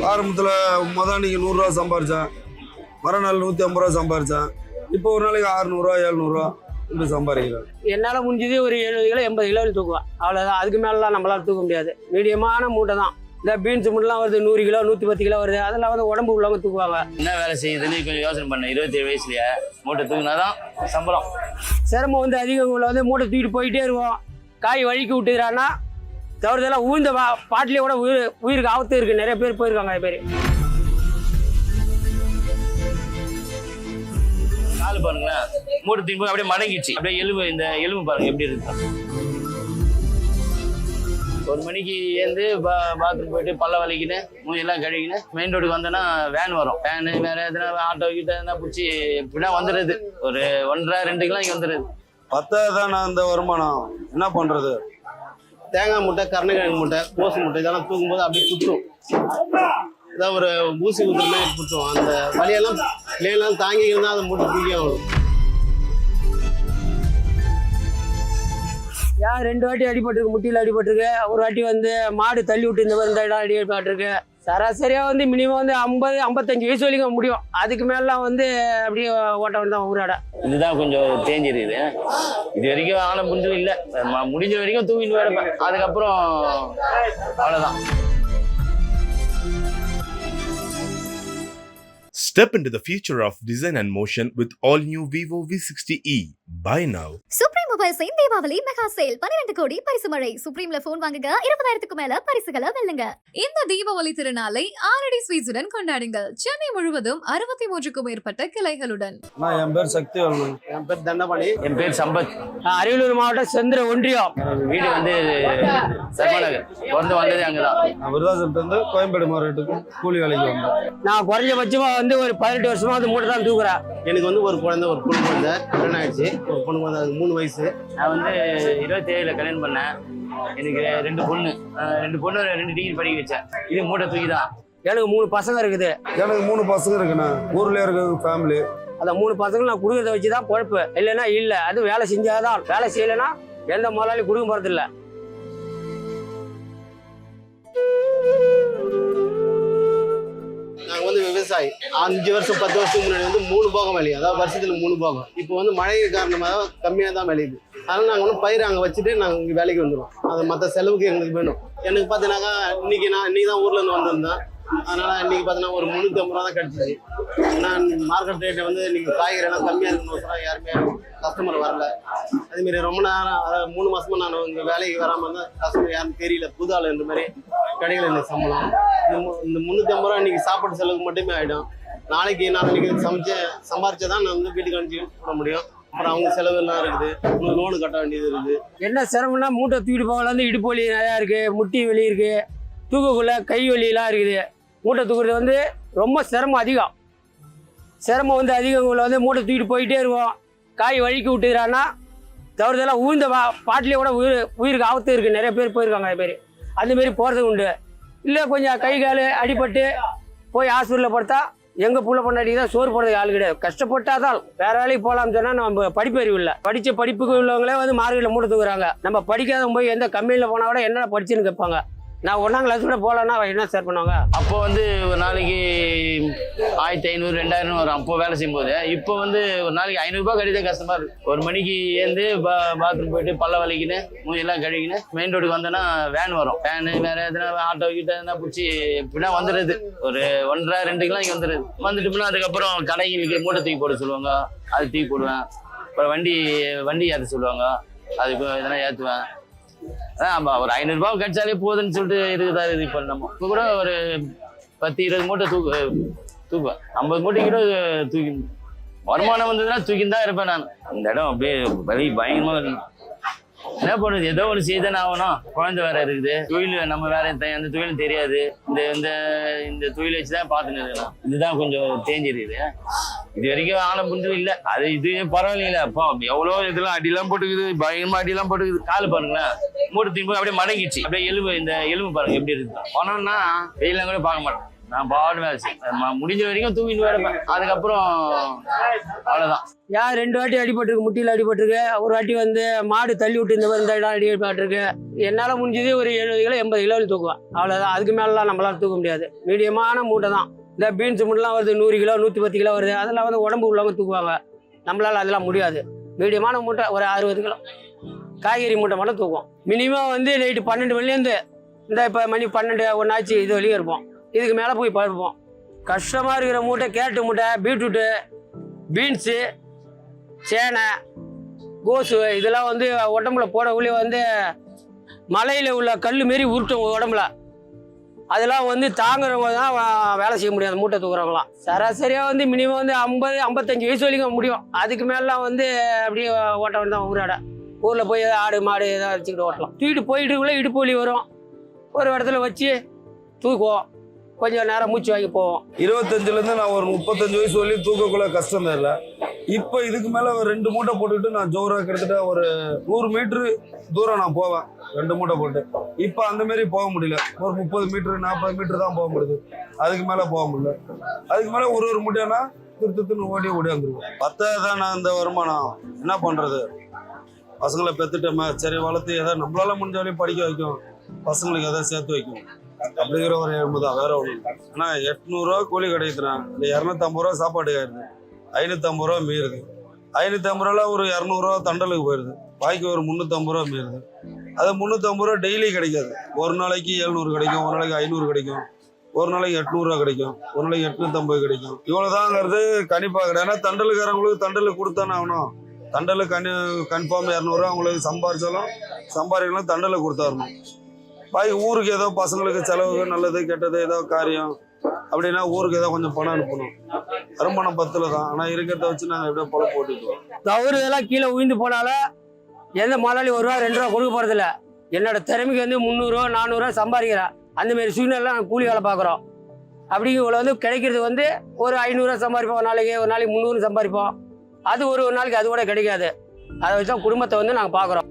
ஆரம்பத்தில் அன்றைக்கி 100 சம்பாரித்தேன், மறுநாள் 150 சம்பாரித்தேன். இப்போ ஒரு நாளைக்கு 600 700 இப்படி சம்பாதிக்கிறேன். என்னால் முடிஞ்சது ஒரு 70 கிலோ 80 கிலோ தூக்குவேன், அவ்வளோதான். அதுக்கு மேலாம் நம்மளால் தூக்க முடியாது. மீடியமான மூட்டை தான். இந்த பீன்ஸ் மூட்டைலாம் வருது 100 கிலோ 110 கிலோ வருது. அதெல்லாம் வந்து உடம்பு உள்ளவங்க தூக்குவாங்க. என்ன வேலை செய்யுதுன்னு கொஞ்சம் யோசனை பண்ணேன். 27 வயசுலயே மூட்டை தூக்கினாதான் சம்பளம். சிரமம் வந்து அதிகம் வந்து மூட்டை தூக்கிட்டு போயிட்டே இருவோம். காய் வழிக்கு விட்டுக்கிறான்னா தவறுதெல்லாம் ஊழ்ந்த பாட்டிலே கூட உயிருக்கு ஆபத்து இருக்குது. நிறைய பேர் போயிருக்காங்க. நிறைய பேர் கால் பாருங்களேன், மூட்டை தூக்கி போய் அப்படியே மடங்கிடுச்சு. அப்படியே இந்த எலும்பு பாருங்க எப்படி இருக்கு. 1 மணிக்கு ஏந்து பாத்ரூம் போயிட்டு பல்ல வலிக்கின்னு மூஞ்செல்லாம் கழுவிக்கின்னு மெயின் ரோடுக்கு வந்தோன்னா வேன் வரும். வேனு வேற எதுனா ஆட்டோ கிட்ட எதுனா பிடிச்சி இப்படின்னா வந்துடுது. ஒரு 1.5 2 கிலோ இங்கே வந்துடுது. பத்தாதான் நான் இந்த வருமானம் என்ன பண்ணுறது? தேங்காய் மூட்டை, கருணைக்கிழங்கு மூட்டை, கோசு மூட்டை இதெல்லாம் தூக்கும்போது அப்படியே குத்தும். இதான் ஒரு ஊசி குத்துற மாதிரி குத்தும். அந்த வலியெல்லாம் பிள்ளைலாம் தாங்கிக்கிட்டு அந்த மூட்டை தூக்கி ஆகணும். யார் 2 வாட்டி அடிபட்டிருக்கு, முட்டியில் அடிபட்டிருக்கு. ஒரு வாட்டி வந்து மாடு தள்ளி விட்டு இந்த மாதிரி இடம் அடிபட்டிருக்கு. சராசரியாக வந்து மினிமம் வந்து 50 55 வயசு வரைக்கும் முடியும். அதுக்கு மேலாம் வந்து அப்படியே ஓட்ட தான் ஊராட. இதுதான் கொஞ்சம் தேஞ்சிருக்குது. இது வரைக்கும் ஆன முடிஞ்சது இல்லை. முடிஞ்ச வரைக்கும் தூங்கிட்டு கிடப்பேன். அதுக்கப்புறம் அவ்வளோதான். Step into the future of design and motion with all new Vivo V60e. Buy now. Supreme Mobiles in Deepavali Mega Sale 12 கோடி பரிசு மழை. சுப்ரீம்ல போன் வாங்குங்க 20,000க்கு மேல பரிசுகளை வெல்லுங்க. இந்த தீபாவளி திருநாளை ஆரடி ஸ்வீட்ஸுடன் கொண்டாடுங்கள். சென்னை முழுவதும் 63க்கும் மேற்பட்ட கிளைகளுடன். என் பேர் சக்தி, என் பேர் தண்டபாணி. என் பேர் சம்பத். அரியலூர் மாவட்டம் செந்திர ஒன்றியம். வீடு வந்து சர்மநகர். பிறந்து வந்தது அங்கதான். நான் விருதாசலத்துல இருந்து கோயம்பேடு மார்க்கெட்டுக்கு கூலி வேலைக்கு வந்தேன். நான் குறைஞ்சபட்சமா வந்து ஒரு 18 வருஷமா வந்து மூட்டை தான் தூக்குறேன். எனக்கு வந்து ஒரு குழந்தை, ஒரு பொண்ணு குழந்தை கல்யாணம் ஆயிடுச்சு. ஒரு பொண்ணு குழந்தை, அதுக்கு 3 வயசு. நான் வந்து 27 கல்யாணம் பண்ணேன். எனக்கு 2 பொண்ணு 2 டிகிரி படிக்க வச்சேன். இது மூட்டை தூக்கி தான். எனக்கு 3 பசங்க இருக்குது. எனக்கு 3 பசங்க இருக்குண்ணா. ஊர்ல இருக்க ஃபேமிலி. அந்த 3 பசங்களும் நான் கொடுக்கறத வச்சு தான் பொழப்பு. இல்லைன்னா இல்லை. அது வேலை செஞ்சாதான். வேலை செய்யலைன்னா எந்த முதலாளியும் கொடுக்க போறது இல்லை. நாங்கள் வந்து விவசாயி. 5 வருஷம் 10 வருஷத்துக்கு முன்னாடி வந்து 3 போகம் விளையும். அதாவது வருஷத்துல 3 போகம். இப்போ வந்து மழை காரணமாக கம்மியாக தான் விளையுது. அதனால நாங்கள் வந்து பயிர் அங்கே வச்சுட்டு நாங்கள் இங்கே வேலைக்கு வந்துடுவோம். அது மற்ற செலவுக்கு எங்களுக்கு வேணும். எனக்கு பார்த்தீங்கன்னாக்கா இன்னைக்கு தான் ஊர்ல இருந்து வந்திருந்தேன். அதனால இன்னைக்கு பார்த்தீங்கன்னா ஒரு 350 ரூபா தான் கிடைச்சிச்சு. நான் மார்க்கெட் ரேட்டை வந்து இன்னைக்கு காய்கறி எல்லாம் கம்மியாக இருக்கணும். யாருமே கஸ்டமர் வரல. அதேமாரி ரொம்ப நேரம், அதாவது 3 மாசமா நான் இங்கே வேலைக்கு வராமல் இருந்தால் கஸ்டமர் யாரும் தெரியல. புது ஆள் இந்த மாதிரி கிடைக்கல எனக்கு சம்பளம். இந்த 350 ரூபா இன்னைக்கு சாப்பாடு செலவுக்கு மட்டுமே ஆகிடும். நாளைக்கு சம்பாரிச்சதான் நான் வந்து வீட்டுக்கு அனுப்பிச்சு போட முடியும். அப்புறம் அவங்க செலவு எல்லாம் இருக்குது. இன்னும் லோனு கட்ட வேண்டியது இருக்குது. என்ன சிரமம்னா மூட்டை தூக்கிட்டு போகல வந்து இடுப்பு வலி நிறையா இருக்குது, முட்டி வலி இருக்குது, தூக்கக்குள்ள கை வலியெல்லாம் இருக்குது. மூட்டை தூக்குறது வந்து ரொம்ப சிரமம் அதிகம். சிரமம் வந்து அதிகம் உள்ள வந்து மூட்டை தூக்கிட்டு போயிட்டே இருக்கும். காய் வழிக்கு விட்டுக்கிறான்னா தவறுதெல்லாம் ஊழ்ந்த பாட்டிலே கூட உயிருக்கு ஆபத்து இருக்குது. நிறைய பேர் போயிருக்காங்க. நிறைய பேர் அந்தமாரி போகிறது உண்டு. இல்லை கொஞ்சம் கை கால் அடிபட்டு போய் ஹாஸ்பிட்டலில் படுத்தா எங்கள் புள்ள பொண்டாட்டி தான் சோறு போடுறதுக்கு ஆள் கிடையாது. கஷ்டப்பட்டால் தான் வேறு வேலைக்கு போகலாம்னு சொன்னால் நம்ம படிப்பறிவு இல்லை. படித்த படிப்புக்கு உள்ளவங்களே வந்து மார்க்கெட்டில் மூட்டை தூக்குறாங்க. நம்ம படிக்காத போய் எந்த கம்பெனியில் போனால் கூட என்னென்ன படிச்சுன்னு கேட்பாங்க. நான் 1ஆம் கிளாஸ் கூட போகலன்னா என்ன சார் பண்ணுவாங்க? அப்போ வந்து ஒரு நாளைக்கு 1500 2000 வரும் அப்போ வேலை செய்யும்போது. இப்போ வந்து ஒரு நாளைக்கு 500 ரூபாய் கழிதான் கஷ்டமா இருக்கு. 1 மணிக்கு ஏந்து பாத்ரூம் போயிட்டு பல்ல வலிக்கின்னு மூஞ்செல்லாம் கழுவிக்கின்னு மெயின் ரோடுக்கு வந்தோன்னா வேன் வரும். வேனு வேற எதுனா ஆட்டோ கிட்ட எதுனா பிடிச்சி இப்படின்னா வந்துடுது. ஒரு 1.5 2 கிலோ இங்கே வந்துடுது. வந்துட்டு அதுக்கப்புறம் கடைகளுக்கு மூட்டை தூக்கி போட சொல்லுவாங்க. அது தூக்கி போடுவேன். அப்புறம் வண்டி ஏற்ற சொல்லுவாங்க. அதுக்கு எதனா ஏற்றுவேன். ஒரு 500 ரூபாய் கிடைச்சாலே போதுன்னு சொல்லிட்டு இருக்குதா. இது இப்போ நம்ம இப்போ கூட ஒரு 10 20 மூட்டை தூக்குவேன். 50 மூட்டை கூட தூக்கி வருமானம் வந்ததுன்னா தூக்கின்னு தான் இருப்பேன் நான். இந்த இடம் அப்படியே வலி பயங்கரமா இருக்கு. என்ன பண்ணுது, ஏதோ ஒன்று செய்தானே ஆகணும். குழந்தை வேற இருக்குது. தொழில் நம்ம வேற அந்த தொழிலும் தெரியாது. இந்த தொழிலை வச்சுதான் பார்த்துன்னு இருக்கணும். இதுதான் கொஞ்சம் தேஞ்சிருக்குது. இது வரைக்கும் ஆன முடிஞ்சது இல்லை. அது இது பரவாயில்லைங்களா. அப்போ எவ்வளோ இதெல்லாம் அடியெல்லாம் போட்டுக்குது. பயங்கரமா அடியெல்லாம் போட்டுக்குது. கால் பாருங்களேன், மூட்டை தூக்கி போய் அப்படியே மடங்கிடுச்சு. அப்படியே இந்த எலும்பு பாருங்க எப்படி இருக்கு. பணம்னா வெயிலாம் கூட பார்க்க மாட்டேன். நான் பாடு வேலை செய்வேன். முடிஞ்ச வரைக்கும் தூங்கிட்டு கிடப்பேன். அதுக்கப்புறம் அவ்வளோதான். யார் 2 வாட்டி அடிபட்டிருக்கு, முட்டியில் அடிபட்டிருக்கு. ஒரு வாட்டி வந்து மாடு தள்ளி விட்டு இந்த மாதிரி இந்த இடம் அடிபட்டிருக்கு. என்னால் முடிஞ்சது ஒரு 70 கிலோ 80 கிலோ தூக்குவேன், அவ்வளோதான். அதுக்கு மேலாம் நம்மளால தூக்க முடியாது. மீடியமான மூட்டை தான். இந்த பீன்ஸ் மூட்டைலாம் வருது 100 கிலோ 110 கிலோ வருது. அதெல்லாம் வந்து உடம்பு உள்ளவங்க தூக்குவாங்க, நம்மளால அதெல்லாம் முடியாது. மீடியமான மூட்டை ஒரு 60 கிலோ காய்கறி மூட்டை மட்டும் தூக்குவோம். மினிமம் வந்து நைட்டு 12 மணிலேருந்து இந்த இப்போ மணி 12 1 ஆச்சு இது வரையும் இருப்போம். இதுக்கு மேலே போய் படுப்போம். கஷ்டமாக இருக்கிற மூட்டை கேரட்டு மூட்டை, பீட்ரூட்டு, பீன்ஸு, சேனை, கோசு இதெல்லாம் வந்து உடம்புல போடக்குள்ளே வந்து மலையில் உள்ள கல் மாரி உருட்டும் உடம்புல. அதெல்லாம் வந்து தாங்குறவங்க தான் வேலை செய்ய முடியாது, மூட்டை தூக்குறவங்களாம். சராசரியாக வந்து மினிமம் வந்து 50 55 வயசு வரைக்கும் முடியும். அதுக்கு மேலாம் வந்து அப்படியே ஓட்ட வேண்டியதான். ஊராட ஊரில் போய் ஆடு மாடு எதாவது வச்சுக்கிட்டு ஓட்டலாம். தூக்கிட்டு போயிட்டுக்குள்ளே இடுப்பு வலி வரும். ஒரு இடத்துல வச்சு தூக்குவோம், கொஞ்சம் நேரம் மூச்சு வாங்கி போவோம். 25லேருந்து நான் ஒரு 35 வயசு வரையும் தூக்கக்குள்ள கஷ்டம் இல்லை. இப்போ இதுக்கு மேலே ஒரு 2 மூட்டை போட்டுக்கிட்டு நான் ஜோராக கிட்டத்தட்ட ஒரு 100 மீட்ரு தூரம் நான் போவேன் 2 மூட்டை போட்டு. இப்போ அந்த மாரி போக முடியல. ஒரு 30 மீட்ரு 40 மீட்ரு தான் போக முடியுது. அதுக்கு மேலே போக முடியல. அதுக்கு மேலே ஒரு மூட்டைனா திருத்துன்னு ஓடியாந்துருவோம். பத்தாதான் நான் இந்த வருமானம் என்ன பண்ணுறது? பசங்களை பெற்றுட்டோமே, சரி வளர்த்து எதாவது நம்மளால முடிஞ்ச வரையும் படிக்க வைக்கும், பசங்களுக்கு எதாவது சேர்த்து வைக்கும் அப்படிங்கிற ஒரு எண்ணம் தான், வேற ஒன்று. ஆனால் 800 ரூபா கூலி கிடைக்குதுன்னா இந்த 250 ரூபா சாப்பாட்டுக்கு ஆயிடுது, 550 ரூபா மீறுது. 550 ரூபால ஒரு 200 ரூபா தண்டலுக்கு போயிடுது, பாக்கி ஒரு 350 ரூபா மீறுது. அது 350 ரூபா டெய்லி கிடைக்காது. ஒரு நாளைக்கு 700 கிடைக்கும், ஒரு நாளைக்கு 500 கிடைக்கும், ஒரு நாளைக்கு 800 ரூபா கிடைக்கும், ஒரு நாளைக்கு 850 கிடைக்கும். இவ்வளோதாங்கிறது கணிப்பாக கிடையாது. ஏன்னா தண்டலுக்காரங்களுக்கு தண்டலுக்கு கொடுத்தானே ஆகணும். தண்டலு கன்ஃபார்ம் 200 ரூபா அவங்களுக்கு சம்பாதிக்கலாம் தண்டலுக்கு கொடுத்தாரணும். பாக்கி ஊருக்கு ஏதோ பசங்களுக்கு செலவுக்கு நல்லது கெட்டது ஏதோ காரியம் அப்படின்னா ஊருக்கு ஏதோ கொஞ்சம் பணம் அனுப்பணும். வருமானம் 10ல் தான். ஆனால் இருக்கிறத வச்சு நாங்கள் எப்படியோ பொழப்பு போட்டுக்குவோம். தவறு இதெல்லாம் கீழே உயிர்ந்து போனாலும் எந்த முதலாளி 1 ரூபா 2 ரூபா கொடுக்க போகிறதில்ல. என்னோட திறமைக்கு வந்து 300 ரூபா 400 ரூபா சம்பாதிக்கிறேன். அந்தமாரி சூழ்நிலை நாங்கள் கூலி வேலை பார்க்குறோம். அப்படி இவ்வளோ வந்து கிடைக்கிறது வந்து ஒரு 500 ரூபா சம்பாதிப்போம், ஒரு நாளைக்கு 300 சம்பாதிப்போம். அது ஒரு நாளைக்கு அது கூட கிடைக்காது. அதை வச்சு தான் குடும்பத்தை வந்து நாங்கள் பார்க்குறோம்.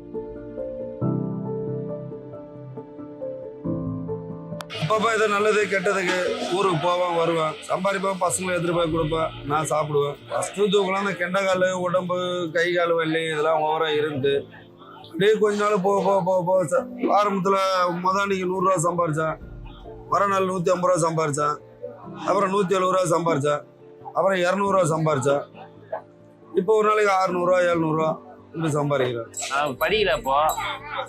அப்பப்போ ஏதோ நல்லது கெட்டதுக்கு ஊருக்கு போவேன் வருவேன், சம்பாதிப்பேன், பசங்களை எடுத்துகிட்டு போய் கொடுப்பேன், நான் சாப்பிடுவேன். ஃபஸ்ட்டு தூக்கலாம் அந்த கெண்டக்கால் உடம்பு கை கால் வலி இதெல்லாம் ஓவராக இருந்து அப்படியே கொஞ்ச நாள் போக ஆரம்பத்தில் நீங்கள் 100 ரூபா சம்பாரித்தேன், மறுநாள் 150 ரூபா சம்பாரித்தேன், அப்புறம் 170 ரூபா சம்பாரித்தேன், அப்புறம் 200 ரூபா சம்பாரித்தேன். இப்போ ஒரு நாளைக்கு 600 ரூபா 700 ரூபா இப்படி சம்பாதிக்கிறேன். நான் படிக்கல. அப்போ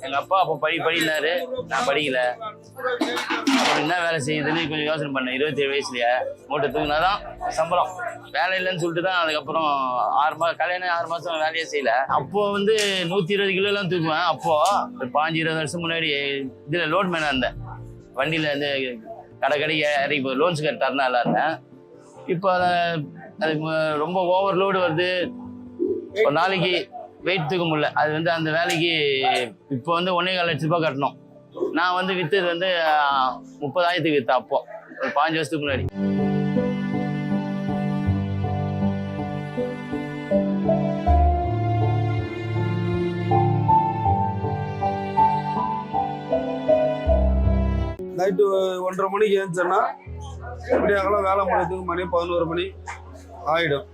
எங்கள் அப்பா அப்போ படினாரு, நான் படிக்கல. அப்புறம் என்ன வேலை செய்யுதுன்னு கொஞ்சம் யோசனை பண்ணேன். 27 வயசுலயே மூட்டை தூங்கினா தான் சம்பளம். வேலை இல்லைன்னு சொல்லிட்டு தான் அதுக்கப்புறம் 6 மாதம் கல்யாணம் 6 மாதம் வேலையே செய்யல. அப்போது வந்து 120 கிலோலாம் தூக்குவேன். அப்போது 15-20 வருஷம் முன்னாடி இதில் லோட் மேனாக இருந்தேன். வண்டியில் வந்து கடைக்கு இறக்கி லோன்ஸ் டர்னால இருந்தேன். இப்போ அது ரொம்ப ஓவர்லோடு வருது, ஒரு நாளைக்கு வெயிட் தூக்க முடியல. அது வந்து அந்த வேலைக்கு இப்போ வந்து 1.25 லட்ச ரூபாய் கட்டணும். நான் வந்து விற்றது வந்து 30,000 விற்றேன். அப்போ ஒரு 5 வருஷத்துக்கு முன்னாடி. நைட்டு 1:30 மணிக்கு எழுந்தோன்னா இப்படியாகலாம் வேலை முடியறதுக்கு மணி 11 மணி ஆகிடும்.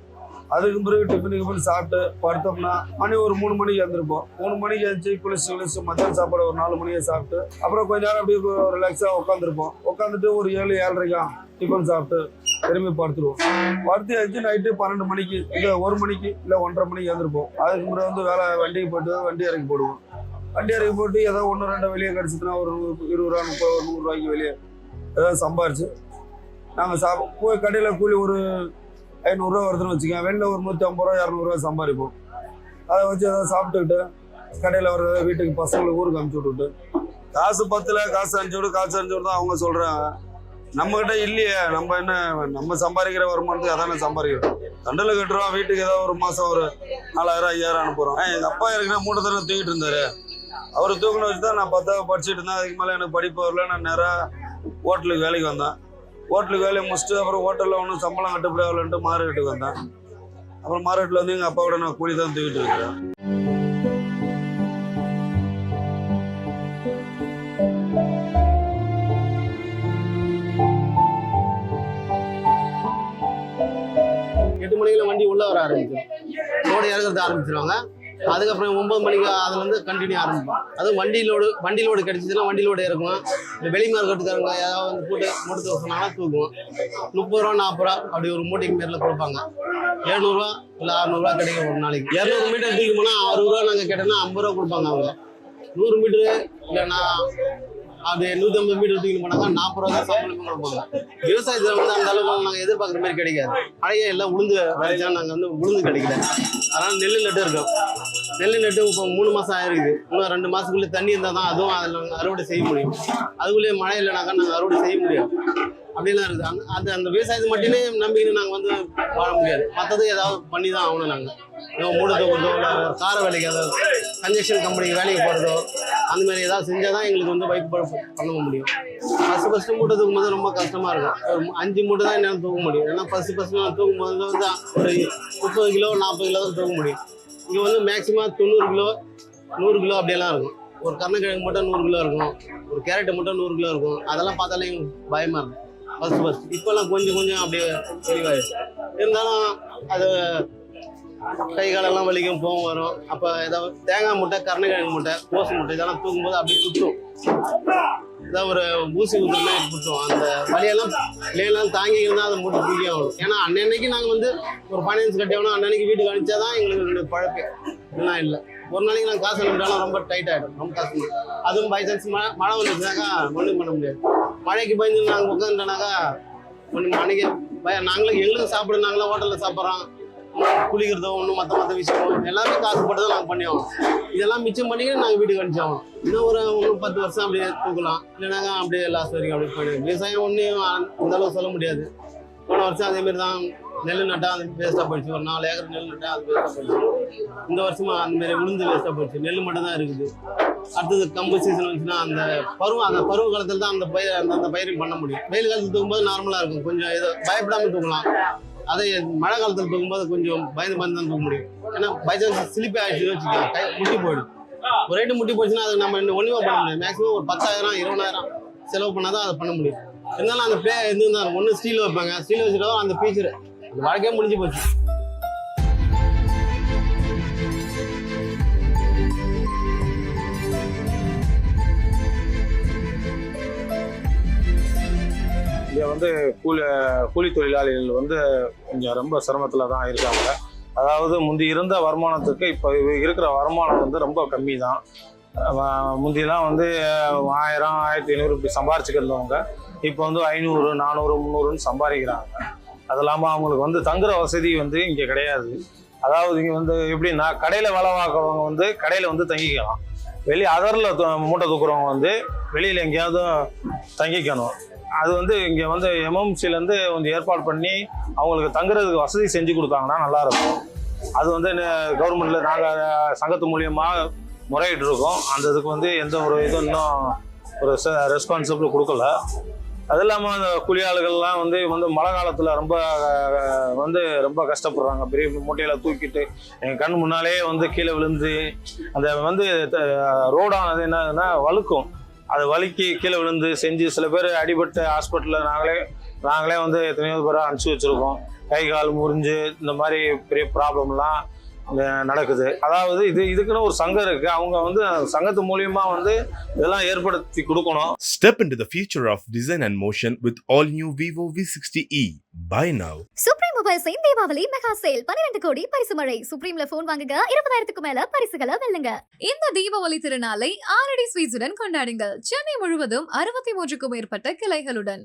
அதுக்கு பிறகு டிஃபன் சாப்பிட்டு படுத்தோம்னா மணி ஒரு 3 மணிக்கு எழுந்திருப்போம். 3 மணிக்கு எழுந்துச்சு குளிச்சு மத்தியானம் சாப்பாடு ஒரு 4 மணிக்கு சாப்பிட்டு அப்புறம் கொஞ்ச நேரம் அப்படியே ரிலாக்ஸாக உட்காந்துருப்போம். உட்காந்துட்டு ஒரு 7-7:30 டிஃபன் சாப்பிட்டு திரும்பி படுத்துருவோம். படுத்து எழுந்துச்சு நைட்டு 12 மணிக்கு இல்லை 1 மணிக்கு இல்லை 1:30 மணிக்கு எழுந்திருப்போம். அதுக்கு முன்னாடி வந்து வேலை வண்டிக்கு போய்ட்டு வண்டி இறக்கி போடுவோம். வண்டி இறக்கி போட்டு ஏதோ 1-2 வெளியே கிடச்சிதுன்னா ஒரு 20 ரூபா 30 100 ரூபாய்க்கு வெளியே ஏதாவது சம்பாரிச்சு நாங்கள் போய் கடையில் கூலி ஒரு 500 ரூபா வருதுன்னு வச்சுக்கோங்க. வெளில ஒரு 150 ரூபா 200 ரூபா சம்பாதிப்போம். அதை வச்சு ஏதாவது சாப்பிட்டுக்கிட்டு கடையில் வர வீட்டுக்கு பசங்களுக்கு ஊருக்கு அனுப்பிச்சி விட்டுட்டு காசு 10ல் காசு அனுப்பிச்சு விட்டு தான் அவங்க சொல்கிறாங்க. நம்மகிட்ட இல்லையே, நம்ம என்ன நம்ம சம்பாதிக்கிற வருமானத்துக்கு அதானே சம்பாதிக்கிறோம். தண்டல் கட்டுறோம், வீட்டுக்கு ஏதாவது ஒரு மாதம் ஒரு 4000 5000 அனுப்புகிறோம். எங்கள் அப்பா இருக்கிற மூட்டை தானே தூக்கிட்டு இருந்தார். அவர் தூக்கின வச்சு தான் நான் 10வது படிச்சுட்டு இருந்தேன். அதுக்கு மேலே எனக்கு படிப்பு வரல. நான் நேராக ஹோட்டலுக்கு வேலைக்கு வந்தேன். ஹோட்டலுக்கு வேலையை முடிச்சுட்டு அப்புறம் ஹோட்டலில் ஒன்றும் சம்பளம் கட்டுப்படி ஆகலன்ட்டு மார்க்கெட்டுக்கு வந்தேன். அப்புறம் மார்க்கெட்டில் வந்து எங்கள் அப்பாவோட நான் கூலி தான் தூக்கிட்டு இருக்கிறேன். ஆரம்பிச்சிடும். லோடு இறங்குறது ஆரம்பிச்சிருவாங்க. அதுக்கப்புறம் 9 மணிக்கு அதுலேருந்து கண்டினியூ ஆரம்பிப்போம். அதுவும் வண்டி லோடு கிடச்சிச்சுன்னா வண்டி லோடு இறக்குவோம். இந்த வெளி மார்க்கெட்டுக்காரங்க ஏதாவது வந்து போட்டு மூட்டை தூக்க சொன்னாங்கன்னா தூக்குவோம். 30 ரூபா 40 ரூபா அப்படி ஒரு மூட்டைக்கு மேரில் கொடுப்பாங்க. 700 ரூபா இல்லை 600 ரூபா கிடைக்கும் ஒரு நாளைக்கு. 200 மீட்டர் தூக்கி போனால் 60 ரூபா நாங்கள் கேட்டோம்னா 50 ரூபா கொடுப்பாங்க அவங்க. 100 மீட்ரு இல்லைன்னா அப்படி 150 மீட்டர் தூக்கி போனாக்கா 40 ரூபா தான் சம்பளமே கொடுப்பாங்க. விவசாயத்தில் வந்து அந்த அளவுக்கு நாங்கள் எதிர்பார்க்குற மாதிரி கிடைக்காது. மழையே எல்லாம் உளுந்து விளைச்சா நாங்கள் வந்து உளுந்து கிடைக்கல. அதனால் நெல் நட்டு இருக்கோம். நெல் நட்டு இப்போ 3 மாதம் ஆயிருக்குது. இன்னும் 2 மாதத்துக்குள்ளே தண்ணி இருந்தால் தான் அதுவும் அதில் நாங்கள் அறுவடை செய்ய முடியும். அதுக்குள்ளேயே மழை இல்லைனாக்கா நாங்கள் அறுவடை செய்ய முடியாது. அப்படிலாம் இருக்குது. அந்த விவசாயத்தை மட்டுமே நம்பிக்கிட்டு நாங்கள் வந்து வாழ முடியாது. மற்றது ஏதாவது பண்ணி தான் ஆகணும். நாங்கள் மூட தூக்குறதோ இல்லை கார வேலைக்கு ஏதாவது கன்ஜெக்ஷன் கம்பெனிக்கு வேலைக்கு போகிறதோ அந்த மாதிரி ஏதாவது செஞ்சால் தான் எங்களுக்கு வந்து வைப்பு பண்ண முடியும். ஃபஸ்ட்டு மூட்டை தூக்கும் போது ரொம்ப கஷ்டமாக இருக்கும். ஒரு 5 மூட்டை தான் என்னால் தூக்க முடியும். ஏன்னா ஃபஸ்ட்டு நான் தூக்கும் போது வந்து ஒரு 30 கிலோ 40 கிலோ தான் தூக்க முடியும். இங்கே வந்து மேக்ஸிமம் 90 கிலோ 100 கிலோ அப்படியெல்லாம் இருக்கும். ஒரு கருணக்கிழங்கு மட்டும் 100 கிலோ இருக்கும். ஒரு கேரட்டு மட்டும் 100 கிலோ இருக்கும். அதெல்லாம் பார்த்தாலே எங்களுக்கு பயமாக இருக்கும் ஃபஸ்ட்டு. இப்போல்லாம் கொஞ்சம் அப்படியே தெளிவாயிடுச்சு. இருந்தாலும் அது கை காலெல்லாம் வலிக்கும், போகும் வரும். அப்போ ஏதாவது தேங்காய் மூட்டை கருணக்கிழங்கு மூட்டை கோசு மூட்டை இதெல்லாம் தூக்கும்போது அப்படியே குத்தும். ஏதாவது ஒரு ஊசி ஊற்றுமே குத்தும். அந்த வலியெல்லாம் பிள்ளைகள்லாம் தாங்கிக்கிட்டு தான் அதை மூட்டை தூக்கி ஆகணும். ஏன்னா அன்னன்னைக்கு நாங்கள் வந்து ஒரு ஃபைனான்ஸ் கட்டி ஆகணும். அன்னன்னைக்கு வீட்டுக்கு அனுப்பிச்சா தான் எங்களுக்கு பழப்பு. இதெல்லாம் இல்லை. ஒரு நாளைக்கு நாங்கள் காசு அனுப்பிட்டாலும் ரொம்ப டைட் ஆகிடும். ரொம்ப கஷ்டம். அதுவும் பை சான்ஸ் மழை வந்துச்சுனாக்கா ஒன்றும் பண்ண முடியாது. மழைக்கு பயந்து நாங்கள் உட்காந்துட்டோனாக்கா ஒன்று அன்னைக்கு எங்களுக்கு சாப்பிட நாங்களாம் ஹோட்டலில் சாப்பிட்றோம். குளிக்கிறதோ ஒன்றும் மற்ற விஷயம் எல்லாமே காசு போட்டு தான் நாங்கள் பண்ணி ஆகணும். இதெல்லாம் மிச்சம் பண்ணிக்கிட்டு நாங்கள் வீட்டுக்கு அனுப்பிச்சாகணும். இன்னும் 10 வருஷம் அப்படியே தூக்கலாம். இல்லைனாக்கா அப்படியே லாஸ்ட் வரைக்கும் அப்படியே போயிடும். விவசாயம் ஒன்றையும் அந்த அளவு சொல்ல முடியாது. போன வருஷம் அதேமாரி தான் நெல் நட்டா அது வேஸ்ட்டாக போயிடுச்சு. ஒரு 4 ஏக்கர் நெல் நட்டா அது வேஸ்ட்டாக போயிடுச்சு. இந்த வருஷமா அந்தமாரி உளுந்து வேஸ்ட்டாக போயிடுச்சு. நெல் மட்டும் தான் இருக்குது. அடுத்தது கம்பு சீசன் வந்துச்சுன்னா அந்த பருவ காலத்தில் தான் அந்த பயிரையும் பண்ண முடியும். வெயில் காலத்தில் தூக்கும்போது நார்மலாக இருக்கும். கொஞ்சம் ஏதோ பயப்படாமல் தூக்கலாம். அதே மழை காலத்தில் தூக்கும்போது கொஞ்சம் பயந்து தான் தூக்க முடியும். ஏன்னா பைசான்ஸ் ஸ்லிப்பே ஆகிடுச்சுன்னு வச்சுக்கலாம், கை முட்டி போயிடும். ஒரு ரேட்டு முட்டி போச்சுன்னா அதுக்கு நம்ம ஒன்றுமே பண்ண முடியாது. மேக்ஸிமம் ஒரு 10,000 20,000 செலவு பண்ணால் தான் அதை பண்ண முடியும். இருந்தாலும் அந்த பிளே இருந்தால் ஒன்று ஸ்டீல் வைப்பாங்க. ஸ்டீல் வச்சுட்டா அந்த ஃபீச்சர் அந்த வாழ்க்கையே முடிஞ்சு போச்சு. இங்கே வந்து கூலி தொழிலாளிகள் வந்து கொஞ்சம் ரொம்ப சிரமத்தில் தான் இருக்காங்க. அதாவது முந்தி இருந்த வருமானத்துக்கு இப்போ இருக்கிற வருமானம் வந்து ரொம்ப கம்மி தான். முந்திலாம் வந்து 1000 1500 இப்படி சம்பாரிச்சுக்கிறவங்க இப்போ வந்து 500 400 300ன்னு சம்பாதிக்கிறாங்க. அது இல்லாமல் அவங்களுக்கு வந்து தங்குற வசதி வந்து இங்கே கிடையாது. அதாவது இங்கே வந்து எப்படின்னா கடையில் வேலை பார்க்குறவங்க வந்து கடையில் வந்து தங்கிக்கலாம். அதரில் மூட்டை தூக்குறவங்க வந்து வெளியில் எங்கேயாவது தங்கிக்கணும். அது வந்து இங்கே வந்து எம்எம்சிலேருந்து கொஞ்சம் ஏற்பாடு பண்ணி அவங்களுக்கு தங்குறதுக்கு வசதி செஞ்சு கொடுத்தாங்கன்னா நல்லாயிருக்கும். அது வந்து கவர்மெண்ட்டில் நாங்கள் சங்கத்து மூலியமாக முறையிட்டு இருக்கோம். அந்த இதுக்கு வந்து எந்த ஒரு இதுவும் இன்னும் ஒரு ரெஸ்பான்சிபிள் கொடுக்கல. அது இல்லாமல் அந்த கூலியாளர்கள்லாம் வந்து மழை காலத்தில் ரொம்ப கஷ்டப்படுறாங்க. பெரிய மூட்டையில் தூக்கிட்டு எங்கள் கண் முன்னாலே வந்து கீழே விழுந்து அந்த ரோடானது என்னதுன்னா வழுக்கும். அது வலிக்கு கீழே விழுந்து செஞ்சு சில பேர் அடிபட்டு ஹாஸ்பிட்டலில் நாங்களே வந்து எத்தனையோ பேரை அனுப்பிச்சி வச்சுருக்கோம். கை கால் முறிஞ்சு இந்த மாதிரி பெரிய ப்ராப்ளம்லாம் நடக்குது. அதாவது இதுக்குன்னு ஒரு சங்கம் இருக்கு. அவங்க வந்து சங்கத்து மூலியமா வந்து இதெல்லாம் ஏற்படுத்தி கொடுக்கணும். Step into the future of design and motion with all new Vivo V60e. Buy now. Supreme மொபைல்ஸின் தீபாவளி மெகா சேல் 12 கோடி பரிசு மழை. சுப்ரீம்ல போன் வாங்குங்க 20,000க்கு மேல பரிசுகளை வெல்லுங்க. இந்த தீபாவளி திருநாளை ஆரடி ஸ்வீட்ஸுடன் கொண்டாடுங்கள். சென்னை முழுவதும் 63க்கும் மேற்பட்ட கிளைகளுடன்.